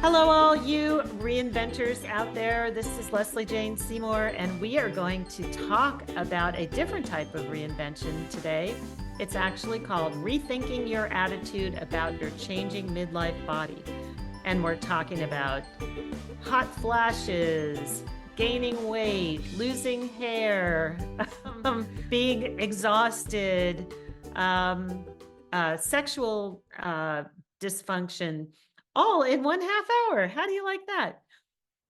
Hello, all you reinventors out there. This is Leslie Jane Seymour, and we are going to talk about a different type of reinvention today. It's actually called Rethinking Your Attitude About Your Changing Midlife Body. And we're talking about hot flashes, gaining weight, losing hair, being exhausted, sexual dysfunction, all in 1/2 hour. How do you like that?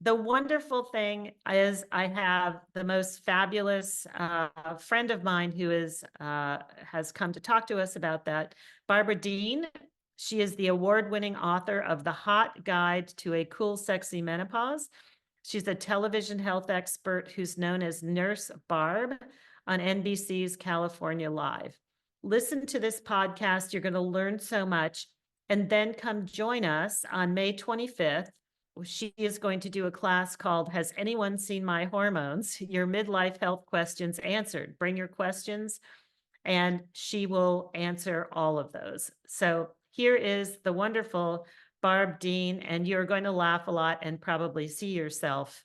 The wonderful thing is I have the most fabulous friend of mine who has come to talk to us about that, Barbara Dehn. She is the award-winning author of The Hot Guide to a Cool, Sexy Menopause. She's a television health expert who's known as Nurse Barb on NBC's California Live. Listen to this podcast. You're going to learn so much. And then come join us on May 25th. She is going to do a class called Has Anyone Seen My Hormones? Your Midlife Health Questions Answered. Bring your questions and she will answer all of those. So here is the wonderful Barb Dehn, and you're going to laugh a lot and probably see yourself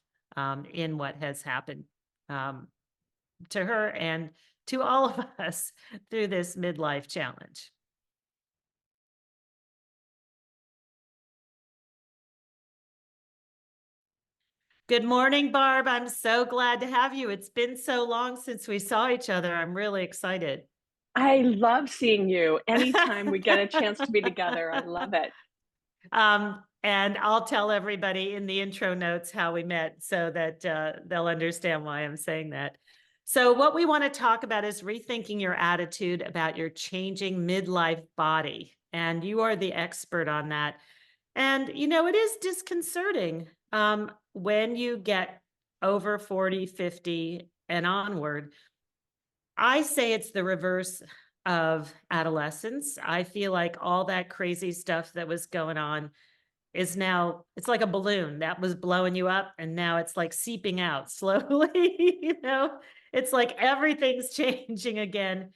in what has happened to her and to all of us through this midlife challenge. Good morning, Barb. I'm so glad to have you. It's been so long since we saw each other. I'm really excited. I love seeing you. Anytime we get a chance to be together, I love it. And I'll tell everybody in the intro notes how we met so that they'll understand why I'm saying that. So what we want to talk about is rethinking your attitude about your changing midlife body. And you are the expert on that. And, you know, it is disconcerting when you get over 40, 50 and onward. I say it's the reverse of adolescence. I feel like all that crazy stuff that was going on is now, it's like a balloon that was blowing you up and now it's like seeping out slowly. It's like everything's changing again.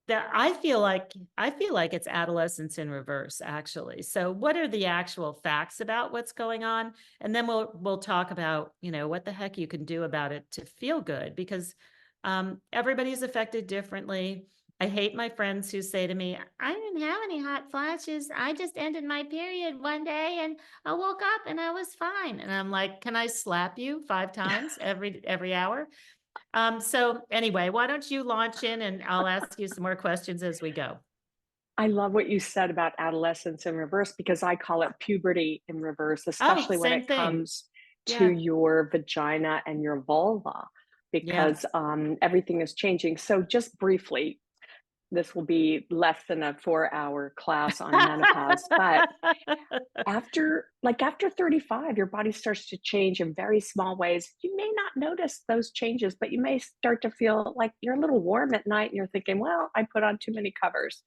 That I feel like it's adolescence in reverse, actually. So what are the actual facts about what's going on? And then we'll talk about, what the heck you can do about it to feel good, because everybody's affected differently. I hate my friends who say to me, I didn't have any hot flashes. I just ended my period one day and I woke up and I was fine. And I'm like, can I slap you 5 times every hour? So anyway, why don't you launch in and I'll ask you some more questions as we go. I love what you said about adolescence in reverse because I call it puberty in reverse, Oh, especially when same it thing. comes to Yeah. your vagina and your vulva, because Yes. everything is changing. So just briefly, this will be less than a 4-hour class on menopause, but after 35, your body starts to change in very small ways. You may not notice those changes, but you may start to feel like you're a little warm at night and you're thinking, well, I put on too many covers.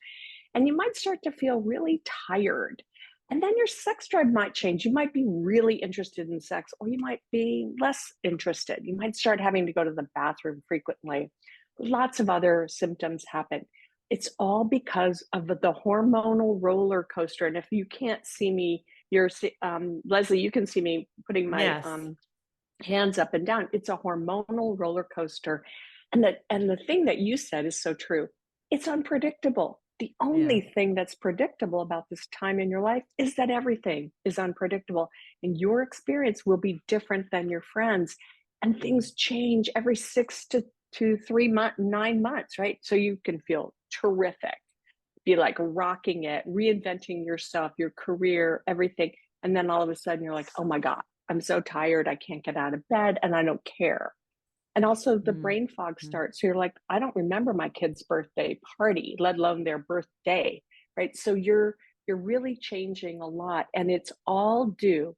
And you might start to feel really tired. And then your sex drive might change. You might be really interested in sex, or you might be less interested. You might start having to go to the bathroom frequently. Lots of other symptoms happen. It's all because of the hormonal roller coaster. And if you can't see me, Leslie, you can see me putting my Yes. hands up and down. It's a hormonal roller coaster. And the thing that you said is so true. It's unpredictable. The Yeah. only thing that's predictable about this time in your life is that everything is unpredictable. And your experience will be different than your friends. And things change every 6 to 9 months, right? So you can feel terrific, be like rocking it, reinventing yourself, your career, everything. And then all of a sudden you're like, oh my God, I'm so tired. I can't get out of bed and I don't care. And also the brain fog starts. So you're like, I don't remember my kid's birthday party, let alone their birthday, right? So you're really changing a lot. And it's all due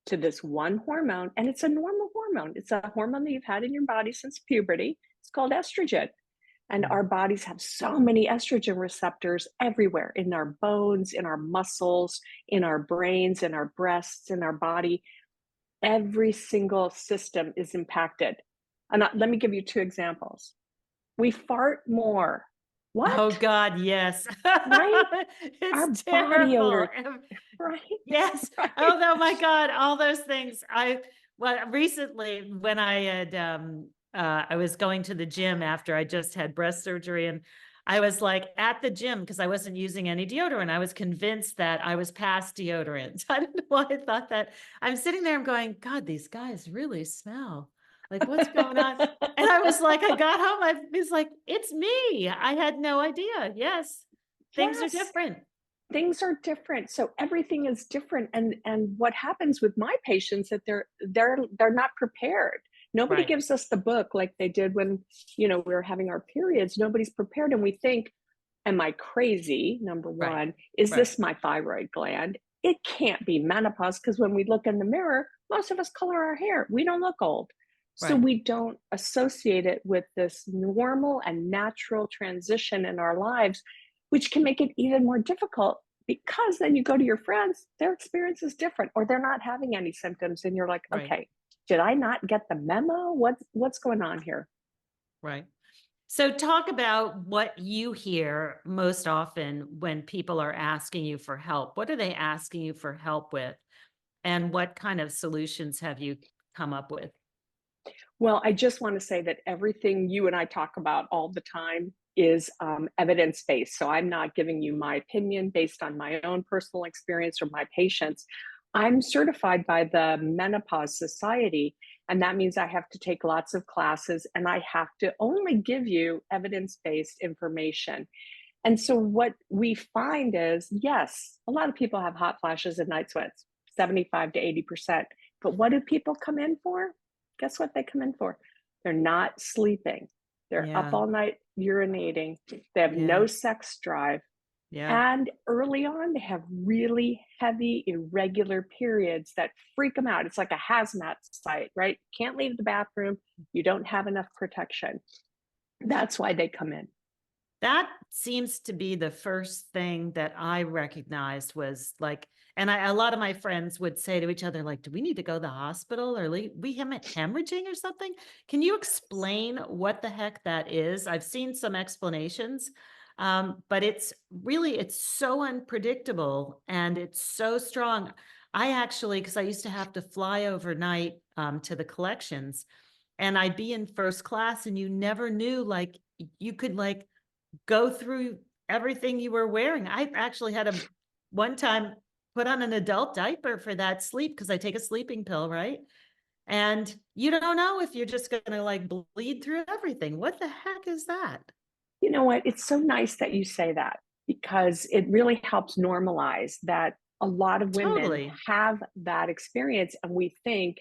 to this one hormone. And it's a normal hormone. It's a hormone that you've had in your body since puberty. It's called estrogen. And our bodies have so many estrogen receptors everywhere in our bones, in our muscles, in our brains, in our breasts, in our body. Every single system is impacted. And let me give you 2 examples. We fart more. Oh What? God, yes. Right? Our It's body terrible. odor. Right? Yes. Right. Oh my God, all those things. Well, recently when I was going to the gym after I just had breast surgery, and I was like at the gym because I wasn't using any deodorant. I was convinced that I was past deodorant. I don't know why I thought that. I'm sitting there, I'm going, God, these guys really smell. Like, what's going on? And I was like, I got home. I was like, it's me. I had no idea. Yes, things are Yes. different. Things are different, so everything is different, and what happens with my patients that they're not prepared. Nobody Right. gives us the book like they did when, we were having our periods. Nobody's prepared, and we think, am I crazy? Number Right. one, is Right. this my thyroid gland? It can't be menopause, because when we look in the mirror, most of us color our hair. We don't look old. So Right. we don't associate it with this normal and natural transition in our lives, which can make it even more difficult, because then you go to your friends, their experience is different, or they're not having any symptoms. And you're like, Right. okay, did I not get the memo? What's going on here? Right. So talk about what you hear most often when people are asking you for help. What are they asking you for help with? And what kind of solutions have you come up with? Well, I just want to say that everything you and I talk about all the time is evidence based. So I'm not giving you my opinion based on my own personal experience or my patients. I'm certified by the Menopause Society, and that means I have to take lots of classes and I have to only give you evidence based information. And so what we find is, yes, a lot of people have hot flashes and night sweats, 75 to 80%. But what do people come in for? Guess what they come in for? They're not sleeping. They're up Yeah. all night urinating. They have Yeah. no sex drive. Yeah. And early on, they have really heavy, irregular periods that freak them out. It's like a hazmat site, right? Can't leave the bathroom. You don't have enough protection. That's why they come in. That seems to be the first thing that I recognized was like, and a lot of my friends would say to each other, like, do we need to go to the hospital or hemorrhaging or something? Can you explain what the heck that is? I've seen some explanations, but it's so unpredictable and it's so strong. I actually, because I used to have to fly overnight to the collections, and I'd be in first class and you never knew, like, you could like go through everything you were wearing. I actually had a one time put on an adult diaper for that sleep because I take a sleeping pill, right? And you don't know if you're just going to like bleed through everything. What the heck is that? You know what? It's so nice that you say that, because it really helps normalize that a lot of women Totally. have that experience. And we think,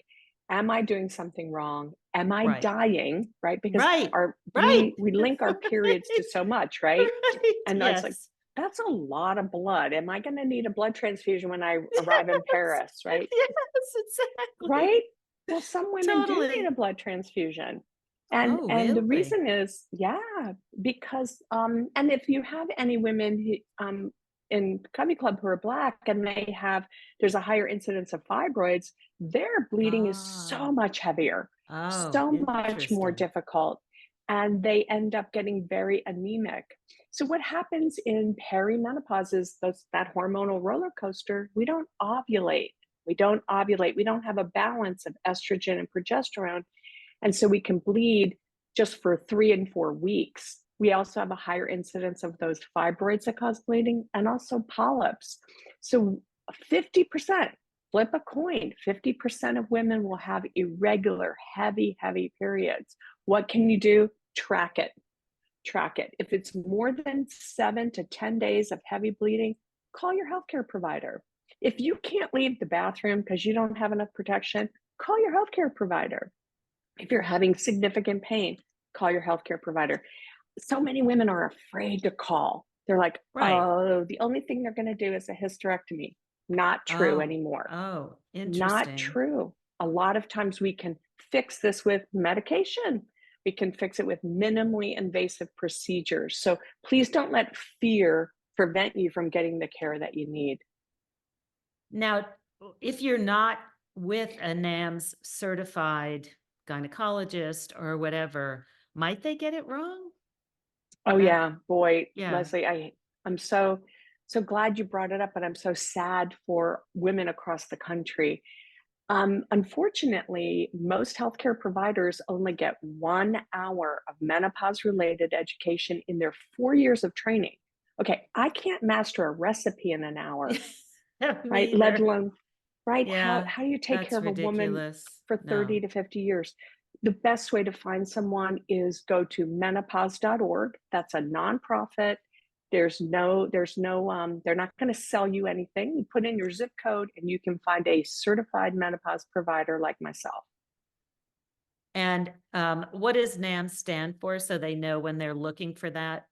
am I doing something wrong? Am I Right. dying? Right? Because Right. our Right. we link our periods Right. to so much, right? Right. And it's like, Yes. that's a lot of blood. Am I going to need a blood transfusion when I arrive in Yes. Paris? Right? Yes, exactly. Right? Well, some women do need a Totally. blood transfusion. And Oh, the really? reason is, yeah, because and if you have any women who, in Cubby Club who are black and there's a higher incidence of fibroids, their bleeding is so Ah. much heavier, Oh, so much more interesting. difficult, and they end up getting very anemic. So what happens in perimenopause is that hormonal roller coaster. We don't ovulate. We don't ovulate. We don't have a balance of estrogen and progesterone. And so we can bleed just for 3 and 4 weeks. We also have a higher incidence of those fibroids that cause bleeding, and also polyps. So 50%, flip a coin, 50% of women will have irregular, heavy, heavy periods. What can you do? Track it. Track it. If it's more than 7 to 10 days of heavy bleeding, call your healthcare provider. If you can't leave the bathroom because you don't have enough protection, call your healthcare provider. If you're having significant pain, call your healthcare provider. So many women are afraid to call. They're like, Right. oh, the only thing they're going to do is a hysterectomy. Not true Oh, anymore. oh, Not interesting. true. A lot of times we can fix this with medication. We can fix it with minimally invasive procedures. So please don't let fear prevent you from getting the care that you need. Now, if you're not with a NAMS certified gynecologist or whatever, might they get it wrong? Oh That, yeah, boy, yeah. Leslie, I'm so So glad you brought it up, but I'm so sad for women across the country. Unfortunately, most healthcare providers only get 1 hour of menopause related education in their 4 years of training. Okay, I can't master a recipe in an hour, Me right? Let either. alone, right? Yeah, How do you take care that's of a woman ridiculous. for 30 No. to 50 years? The best way to find someone is go to menopause.org. That's a nonprofit. They're not going to sell you anything. You put in your zip code and you can find a certified menopause provider like myself. And what does NAM stand for so they know when they're looking for that?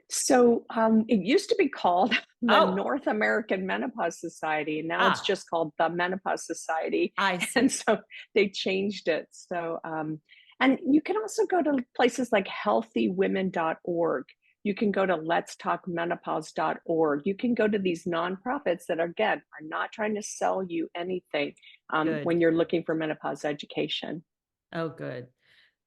So it used to be called the Oh, North American Menopause Society. Now it's ah, just called the Menopause Society. I And see. so they changed it. So, and you can also go to places like healthywomen.org. You can go to letstalkmenopause.org. You can go to these nonprofits that, again, are not trying to sell you anything Good. when you're looking for menopause education. Oh, good.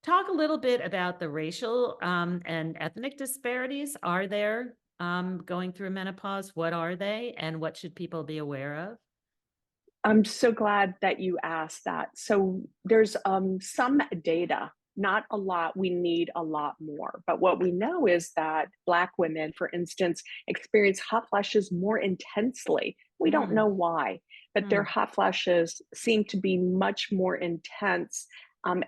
Talk a little bit about the racial and ethnic disparities. Are there going through menopause? What are they, and what should people be aware of? I'm so glad that you asked that. So there's some data, not a lot. We need a lot more. But what we know is that Black women, for instance, experience hot flashes more intensely. We don't know Mm, why, but their mm, hot flashes seem to be much more intense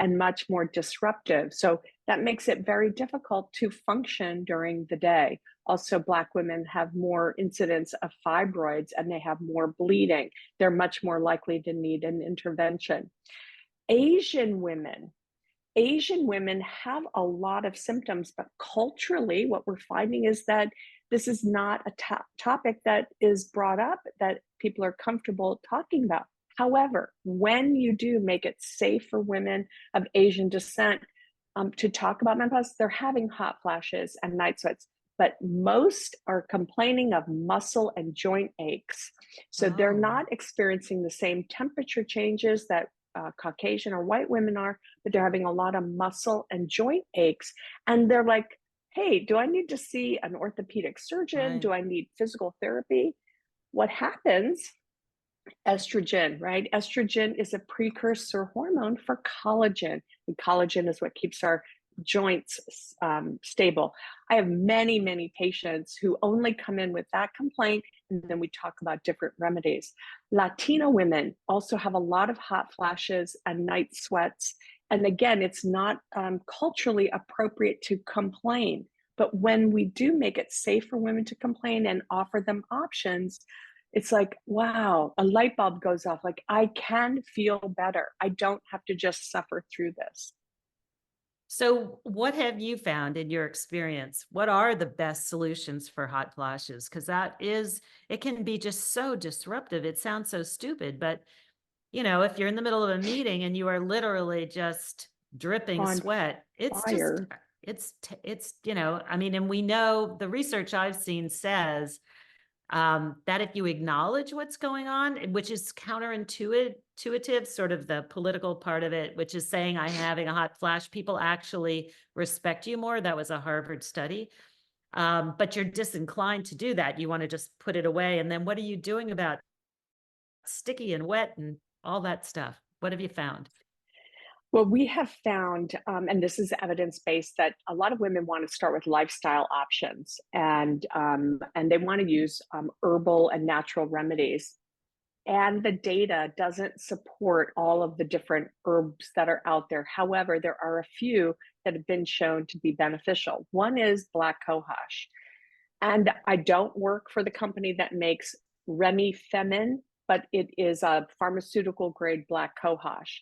and much more disruptive. So that makes it very difficult to function during the day. Also, Black women have more incidence of fibroids and they have more bleeding. They're much more likely to need an intervention. Asian women, Asian women have a lot of symptoms, but culturally, what we're finding is that this is not a topic that is brought up that people are comfortable talking about. However, when you do make it safe for women of Asian descent to talk about menopause, they're having hot flashes and night sweats, but most are complaining of muscle and joint aches. So they're oh, not experiencing the same temperature changes that Caucasian or white women are, but they're having a lot of muscle and joint aches. And they're like, hey, do I need to see an orthopedic surgeon? right. Do I need physical therapy? What happens? Estrogen, right? Estrogen is a precursor hormone for collagen, and collagen is what keeps our joints stable. I have many, many patients who only come in with that complaint, and then we talk about different remedies. Latina women also have a lot of hot flashes and night sweats. And again, it's not culturally appropriate to complain. But when we do make it safe for women to complain and offer them options, it's like, wow, a light bulb goes off. Like, I can feel better. I don't have to just suffer through this. So, what have you found in your experience? What are the best solutions for hot flashes? Because it can be just so disruptive. It sounds so stupid, but if you're in the middle of a meeting and you are literally just dripping On sweat, fire. I mean, and we know the research I've seen says that if you acknowledge what's going on, which is counterintuitive, sort of the political part of it, which is saying I'm having a hot flash, people actually respect you more. That was a Harvard study. But you're disinclined to do that. You want to just put it away. And then what are you doing about sticky and wet and all that stuff? What have you found? Well, we have found, and this is evidence based, that a lot of women want to start with lifestyle options, and they want to use herbal and natural remedies. And the data doesn't support all of the different herbs that are out there. However, there are a few that have been shown to be beneficial. One is black cohosh. And I don't work for the company that makes Remifemin, but it is a pharmaceutical grade black cohosh.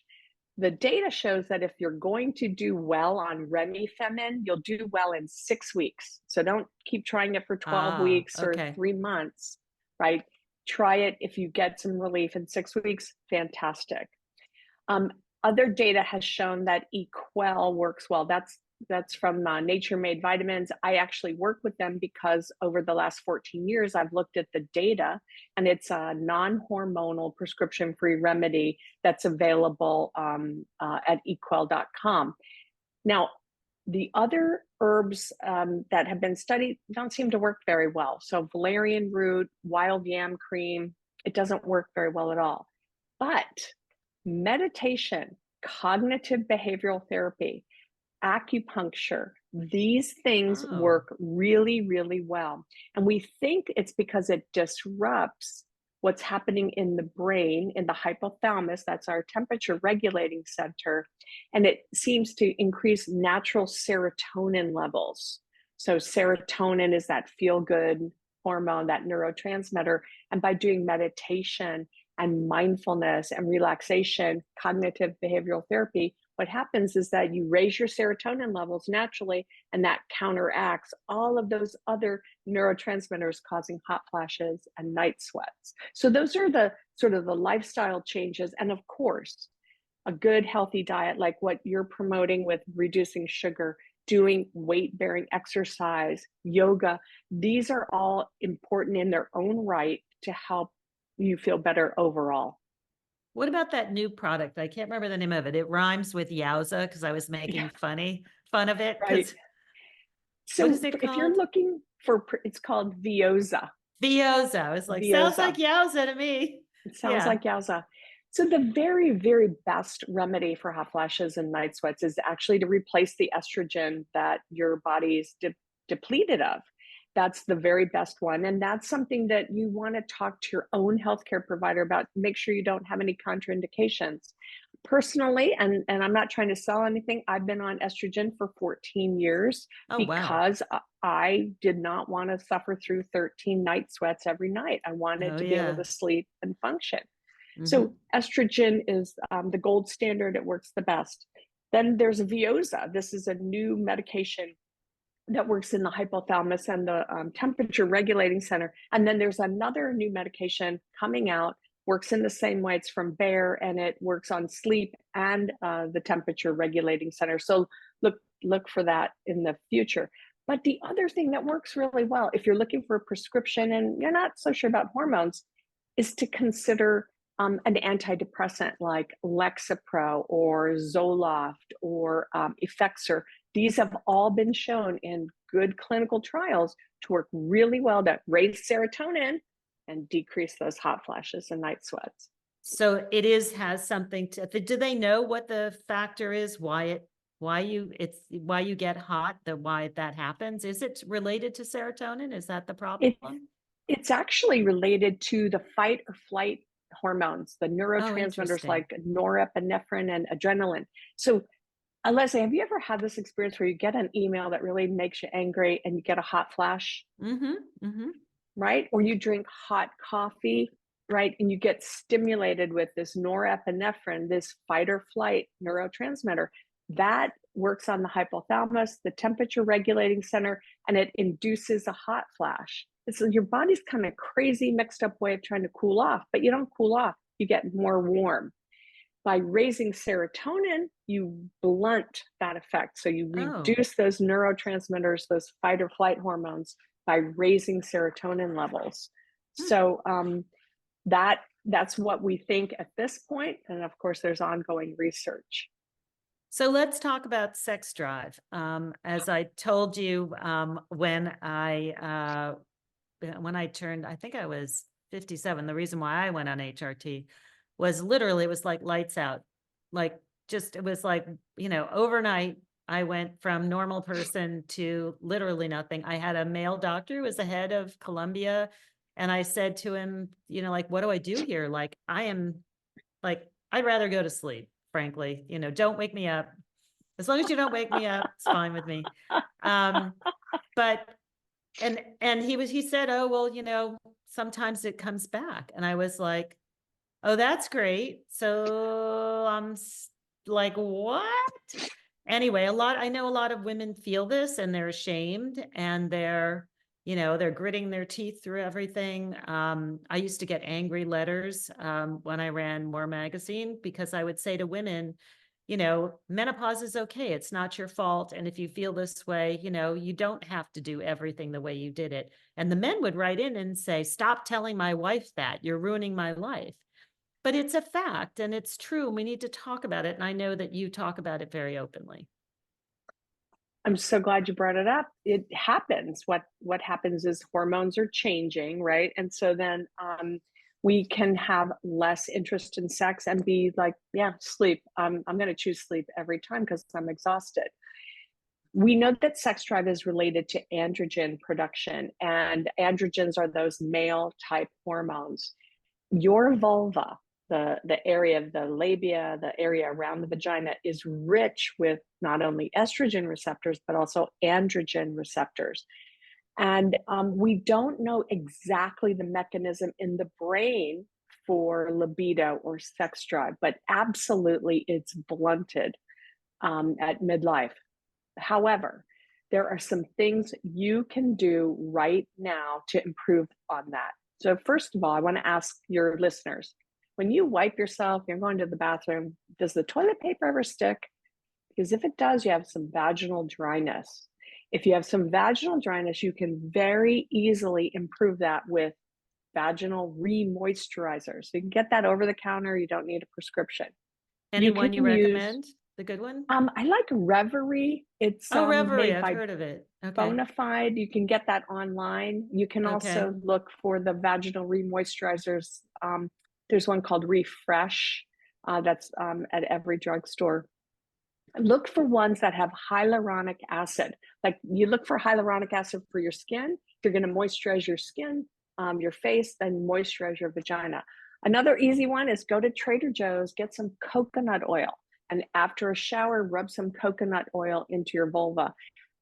The data shows that if you're going to do well on Remifemin, you'll do well in 6 weeks. So don't keep trying it for 12 Ah, weeks or okay. 3 months, right? Try it. If you get some relief in 6 weeks, fantastic. Um, Other data has shown that Equell works well. That's from Nature Made Vitamins. I actually work with them because over the last 14 years, I've looked at the data, and it's a non-hormonal prescription-free remedy that's available at equell.com. Now, The other herbs that have been studied don't seem to work very well. So valerian root, wild yam cream, it doesn't work very well at all. But meditation, cognitive behavioral therapy, acupuncture, these things Oh, work really, really well. And we think it's because it disrupts what's happening in the brain, in the hypothalamus, that's our temperature regulating center. And it seems to increase natural serotonin levels. So, serotonin is that feel good hormone, that neurotransmitter. And by doing meditation and mindfulness and relaxation, cognitive behavioral therapy, what happens is that you raise your serotonin levels naturally, and that counteracts all of those other neurotransmitters causing hot flashes and night sweats. So those are the sort of the lifestyle changes. And of course, a good healthy diet like what you're promoting with reducing sugar, doing weight bearing exercise, yoga, these are all important in their own right to help you feel better overall. what about that new product? I can't remember the name of it. It rhymes with Yowza because I was making Yeah, fun of it. right. Because what is So it if you're called? looking for, it's called Vioza. Vioza. I was like, sounds like Vioza. Yowza to me. It sounds Yeah. like Yowza. So the very, very best remedy for hot flashes and night sweats is actually to replace the estrogen that your body's depleted of. That's the very best one. And that's something that you want to talk to your own healthcare provider about. Make sure you don't have any contraindications. Personally, and I'm not trying to sell anything, I've been on estrogen for 14 years Oh, wow. because I did not want to suffer through 13 night sweats every night. I wanted Oh, to be able yeah. to sleep and function. So Hmm. estrogen is the gold standard. It works the best. Then there's Vioza. This is a new medication that works in the hypothalamus and the temperature regulating center. And then there's another new medication coming out, works in the same way. It's from Bayer, and it works on sleep and the temperature regulating center. So look for that in the future. But the other thing that works really well, if you're looking for a prescription and you're not so sure about hormones, is to consider an antidepressant like Lexapro or Zoloft or Effexor. These have all been shown in good clinical trials to work really well to raise serotonin and decrease those hot flashes and night sweats. So has something to, do they know what the factor is? Why you get hot, why that happens? Is it related to serotonin? Is that the It, problem? it's actually related to the fight or flight hormones, the Oh, neurotransmitters interesting. like norepinephrine and adrenaline. So, Leslie, have you ever had this experience where you get an email that really makes you angry and you get a hot flash? Mm-hmm. Mm-hmm. Right? Or you drink hot coffee, right? And you get stimulated with this norepinephrine, this fight or flight neurotransmitter that works on the hypothalamus, the temperature regulating center, and it induces a hot flash. So your body's kind of crazy, mixed up way of trying to cool off, but you don't cool off, you get more warm. By raising serotonin, you blunt that effect. So you Oh. reduce those neurotransmitters, those fight or flight hormones, by raising serotonin levels. Hmm. So that's what we think at this point, and of course, there's ongoing research. So let's talk about sex drive. As I told you, when I turned, I think I was 57, the reason why I went on HRT was literally, it was like lights out. Like it was like, overnight, I went from normal person to literally nothing. I had a male doctor who was the head of Columbia. And I said to him, like, what do I do here? Like, I'd rather go to sleep, frankly. Don't wake me up. As long as you don't wake me up, it's fine with me. Um, but he said, oh, well, sometimes it comes back. And I was like, oh, that's great. So I'm like, what? Anyway, I know a lot of women feel this and they're ashamed and they're gritting their teeth through everything. I used to get angry letters when I ran More Magazine because I would say to women, menopause is okay. It's not your fault. And if you feel this way, you don't have to do everything the way you did it. And the men would write in and say, stop telling my wife that. You're ruining my life. But it's a fact and it's true. And we need to talk about it. And I know that you talk about it very openly. I'm so glad you brought it up. It happens. What happens is hormones are changing, right? And so then we can have less interest in sex and be like, yeah, sleep. I'm going to choose sleep every time because I'm exhausted. We know that sex drive is related to androgen production, and androgens are those male type hormones. Your vulva, the area of the labia, the area around the vagina, is rich with not only estrogen receptors, but also androgen receptors. And we don't know exactly the mechanism in the brain for libido or sex drive, but absolutely it's blunted at midlife. However, there are some things you can do right now to improve on that. So, first of all, I want to ask your listeners, when you wipe yourself, you're going to the bathroom, does the toilet paper ever stick? Because if it does, you have some vaginal dryness. If you have some vaginal dryness, you can very easily improve that with vaginal re-moisturizer. So you can get that over the counter. You don't need a prescription. Anyone you Use recommend? The good one? I like Reverie. It's Oh, Reverie, made I've by heard of it. Okay. Bonafide. You can get that online. You can Okay. also look for the vaginal remoisturizers. There's one called Refresh that's at every drugstore. Look for ones that have hyaluronic acid. Like you look for hyaluronic acid for your skin. If you're going to moisturize your skin, your face, then moisturize your vagina. Another easy one is go to Trader Joe's, get some coconut oil, and after a shower, rub some coconut oil into your vulva.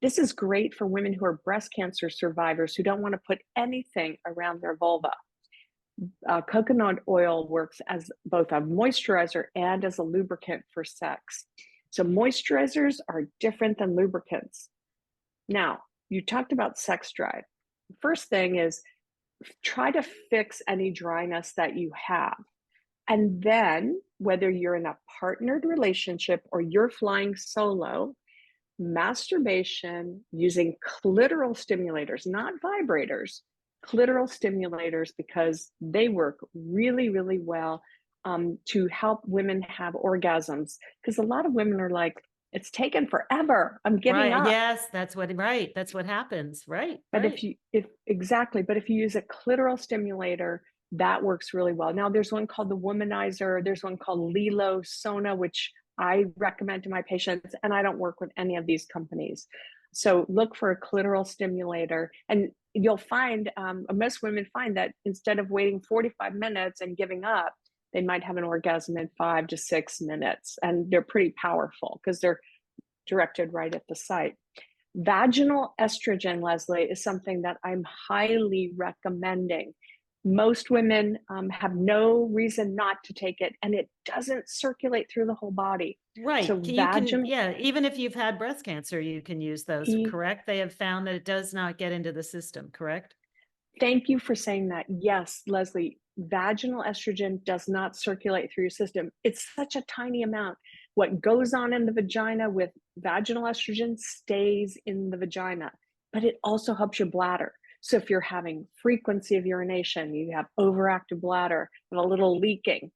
This is great for women who are breast cancer survivors who don't want to put anything around their vulva. Coconut oil works as both a moisturizer and as a lubricant for sex. So moisturizers are different than lubricants. Now, you talked about sex drive. First thing is try to fix any dryness that you have. And then, whether you're in a partnered relationship or you're flying solo, masturbation using clitoral stimulators, not vibrators, clitoral stimulators, because they work really, really well to help women have orgasms. Because a lot of women are like, it's taken forever. I'm giving Right. up. Yes, that's what, right. That's what happens. Right. But Right. but if you use a clitoral stimulator, that works really well. Now, there's one called the Womanizer. There's one called Lilo Sona, which I recommend to my patients, and I don't work with any of these companies. So look for a clitoral stimulator, and you'll find most women find that instead of waiting 45 minutes and giving up, they might have an orgasm in 5 to 6 minutes, and they're pretty powerful because they're directed right at the site. Vaginal estrogen, Leslie, is something that I'm highly recommending. Most women have no reason not to take it, and it doesn't circulate through the whole body. Right. So You can, yeah, even if you've had breast cancer, you can use those, correct? They have found that it does not get into the system, correct? Thank you for saying that. Yes, Leslie, vaginal estrogen does not circulate through your system. It's such a tiny amount. What goes on in the vagina with vaginal estrogen stays in the vagina, but it also helps your bladder. So if you're having frequency of urination, you have overactive bladder and a little leaking,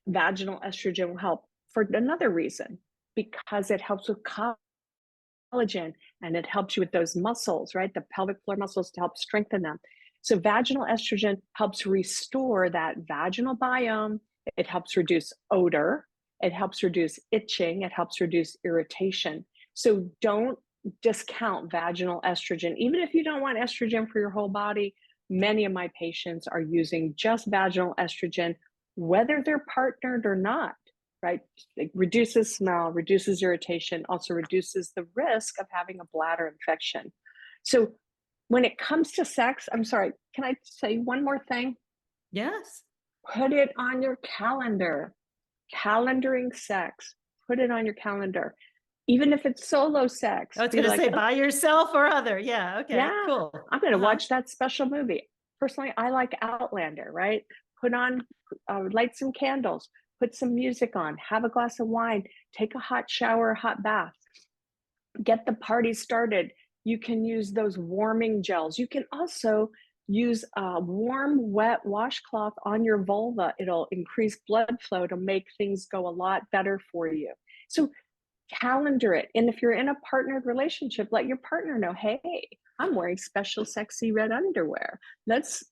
vaginal estrogen will help for another reason, because it helps with collagen, and it helps you with those muscles, right? The pelvic floor muscles to help strengthen them. So vaginal estrogen helps restore that vaginal biome. It helps reduce odor. It helps reduce itching. It helps reduce irritation. So don't discount vaginal estrogen. Even if you don't want estrogen for your whole body, many of my patients are using just vaginal estrogen, whether they're partnered or not, right? It reduces smell, reduces irritation, also reduces the risk of having a bladder infection. So when it comes to sex, I'm sorry, can I say one more thing? Yes. Put it on your calendar. Calendaring sex, put it on your calendar. Even if it's solo sex, I was be going to like, say oh, by yourself or other. Yeah. Okay, yeah, cool. I'm going to watch that special movie. Personally, I like Outlander, right? Put on, light some candles, put some music on, have a glass of wine, take a hot shower, a hot bath, get the party started. You can use those warming gels. You can also use a warm, wet washcloth on your vulva. It'll increase blood flow to make things go a lot better for you. So calendar it. And if you're in a partnered relationship, let your partner know, hey, I'm wearing special sexy red underwear. Let's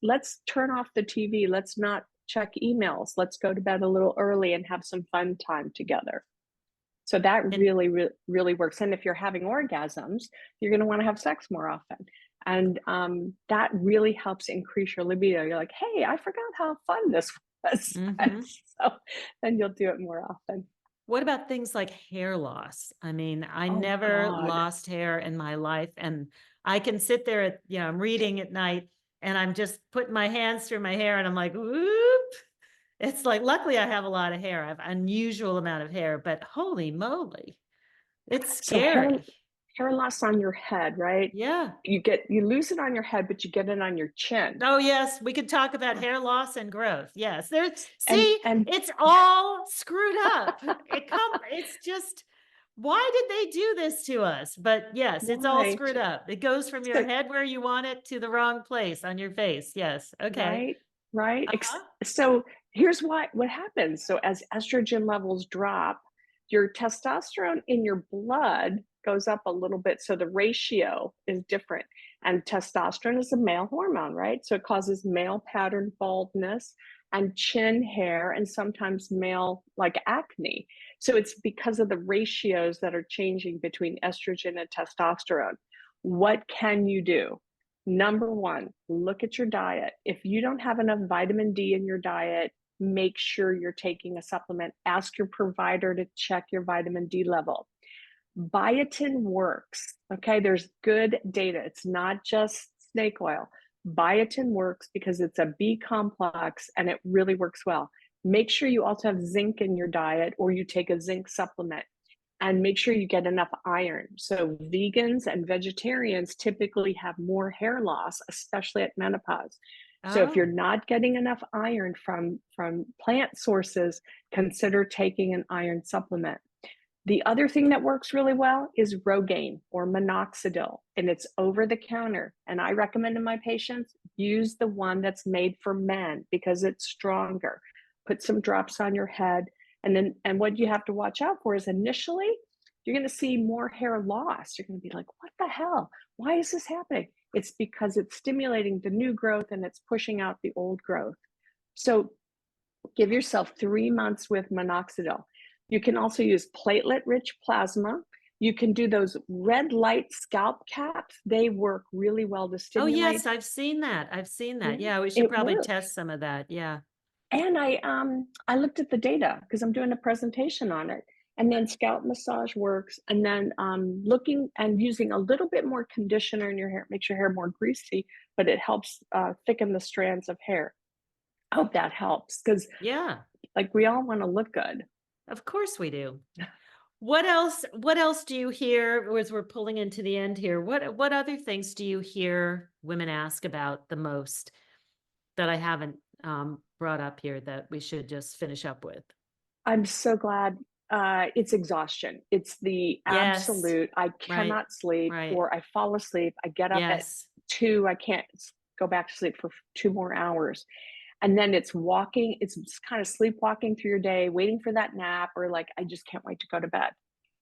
turn off the TV. Let's not check emails. Let's go to bed a little early and have some fun time together. So that And really works. And if you're having orgasms, you're going to want to have sex more often. And that really helps increase your libido. You're like, hey, I forgot how fun this was. mhm. So then you'll do it more often. What about things like hair loss? I mean, I Oh never God. lost hair in my life, and I can sit there at, I'm reading at night and I'm just putting my hands through my hair and I'm like, whoop. It's like, luckily I have a lot of hair. I have unusual amount of hair, but holy moly, it's So hair scary. hair loss on your head, right? Yeah. You lose it on your head, but you get it on your chin. Oh, yes, we could talk about hair loss and growth. Yes, there, And see, and it's all screwed up. It's just, why did they do this to us? But yes, it's all right. screwed up. It goes from your So head where you want it to the wrong place on your face. Yes. Okay. right, right. Uh-huh. So here's what happens. So as estrogen levels drop, your testosterone in your blood goes up a little bit. So the ratio is different. And testosterone is a male hormone, right? So it causes male pattern baldness and chin hair and sometimes male like acne. So it's because of the ratios that are changing between estrogen and testosterone. What can you do? Number one, look at your diet. If you don't have enough vitamin D in your diet, make sure you're taking a supplement. Ask your provider to check your vitamin D level. Biotin works. Okay, there's good data. It's not just snake oil. Biotin works because it's a B complex and it really works well. Make sure you also have zinc in your diet or you take a zinc supplement and make sure you get enough iron. So vegans and vegetarians typically have more hair loss, especially at menopause. So if you're Oh, not getting enough iron from plant sources, consider taking an iron supplement. The other thing that works really well is Rogaine or minoxidil, and it's over the counter. And I recommend to my patients use the one that's made for men because it's stronger. Put some drops on your head, and what you have to watch out for is initially you're going to see more hair loss. You're going to be like, "What the hell? Why is this happening?" It's because it's stimulating the new growth and it's pushing out the old growth. So give yourself 3 months with minoxidil. You can also use platelet rich plasma. You can do those red light scalp caps. They work really well to oh, stimulate. yes, I've seen that. I've seen that. Yeah, Yeah, we should it probably works. test some of that. Yeah. And I looked at the data because I'm doing a presentation on it. And then scalp massage works. And then looking and using a little bit more conditioner in your hair makes your hair more greasy, but it helps thicken the strands of hair. I hope that helps because Yeah, like we all want to look good. of course we do. What else do you hear as we're pulling into the end here? What other things do you hear women ask about the most that I haven't brought up here that we should just finish up with? I'm so glad. It's exhaustion. It's the Yes, absolute, I right, cannot sleep right. or I fall asleep. I get up at Yes. 2, I can't go back to sleep for 2 more hours. And then it's walking, it's just kind of sleepwalking through your day, waiting for that nap, or like, I just can't wait to go to bed.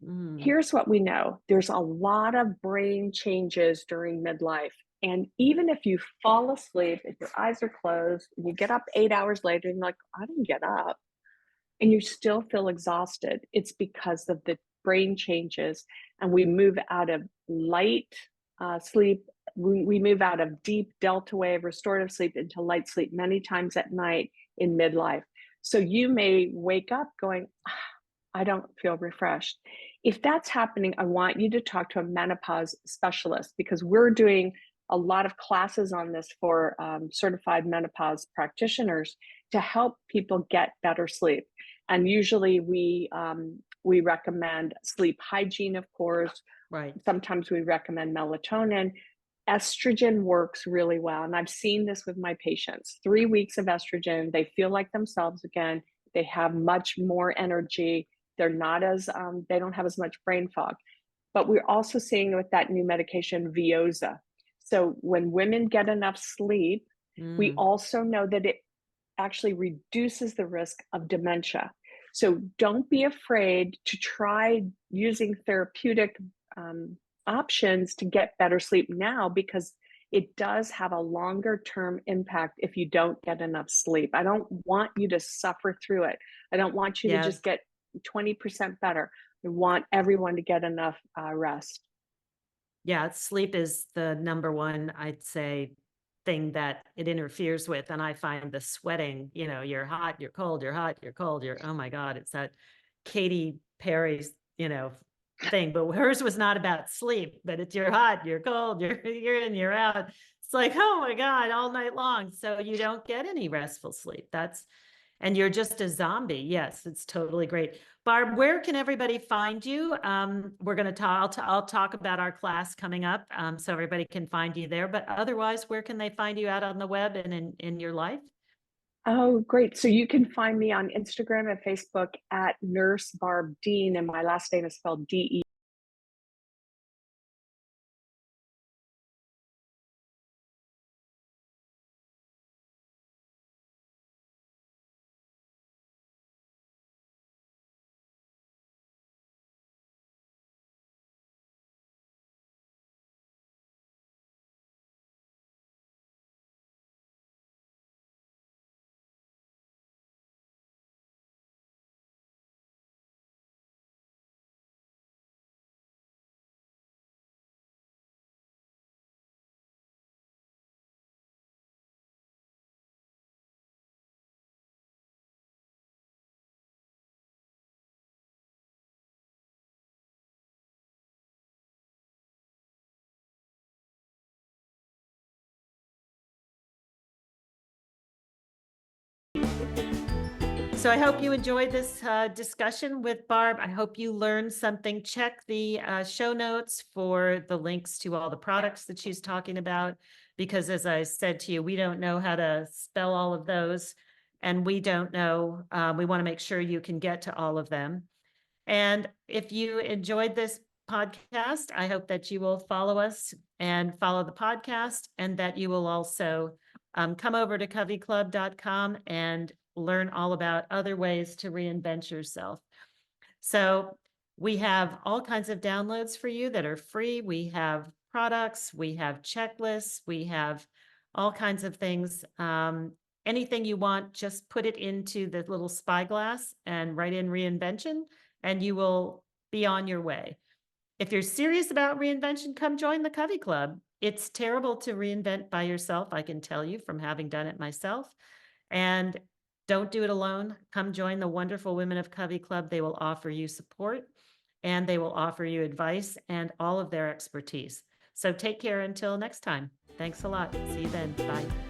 Mm. Here's what we know. There's a lot of brain changes during midlife. And even if you fall asleep, if your eyes are closed, and you get up 8 hours later and you're like, I didn't get up and you still feel exhausted, it's because of the brain changes. And we move out of light sleep, we move out of deep delta wave restorative sleep into light sleep many times at night in midlife. So you may wake up going, I don't feel refreshed. If that's happening, I want you to talk to a menopause specialist because we're doing a lot of classes on this for certified menopause practitioners to help people get better sleep. And usually we recommend sleep hygiene, of course. Right. Sometimes we recommend melatonin. Estrogen works really well. And I've seen this with my patients. 3 weeks of estrogen, they feel like themselves again. They have much more energy. They're not as, they don't have as much brain fog. But we're also seeing with that new medication, Veoza. So when women get enough sleep, we Mm. also know that it actually reduces the risk of dementia. So don't be afraid to try using therapeutic um, options to get better sleep now, because it does have a longer term impact if you don't get enough sleep. I don't want you to suffer through it. I don't want you to just Yes. get 20% better. I want everyone to get enough rest. Yeah, sleep is the number one, I'd say, thing that it interferes with. And I find the sweating, you're hot, you're cold, you're hot, you're cold, oh my God, it's that Katy Perry's, thing. But hers was not about sleep, but it's you're hot, you're cold, you're in, you're out. It's like, oh my God, all night long. So you don't get any restful sleep. And you're just a zombie. Yes, it's totally great. Barb, where can everybody find you? We're going to talk, I'll talk about our class coming up, so everybody can find you there. But otherwise, where can they find you out on the web and in your life? Oh, great. So you can find me on Instagram and Facebook at Nurse Barb Dehn, and my last name is spelled DE. So I hope you enjoyed this discussion with Barb. I hope you learned something. Check the show notes for the links to all the products that she's talking about, because as I said to you, we don't know how to spell all of those, and we don't know, we want to make sure you can get to all of them. And if you enjoyed this podcast, I hope that you will follow us and follow the podcast, and that you will also come over to covyclub.com and learn all about other ways to reinvent yourself. So we have all kinds of downloads for you that are free. We have products, we have checklists, we have all kinds of things. Anything you want, just put it into the little spyglass and write in reinvention, and you will be on your way. If you're serious about reinvention, come join the Covey Club. It's terrible to reinvent by yourself, I can tell you from having done it myself. And don't do it alone. Come join the wonderful women of Covey Club. They will offer you support, and they will offer you advice and all of their expertise. So take care until next time. Thanks a lot. See you then. Bye.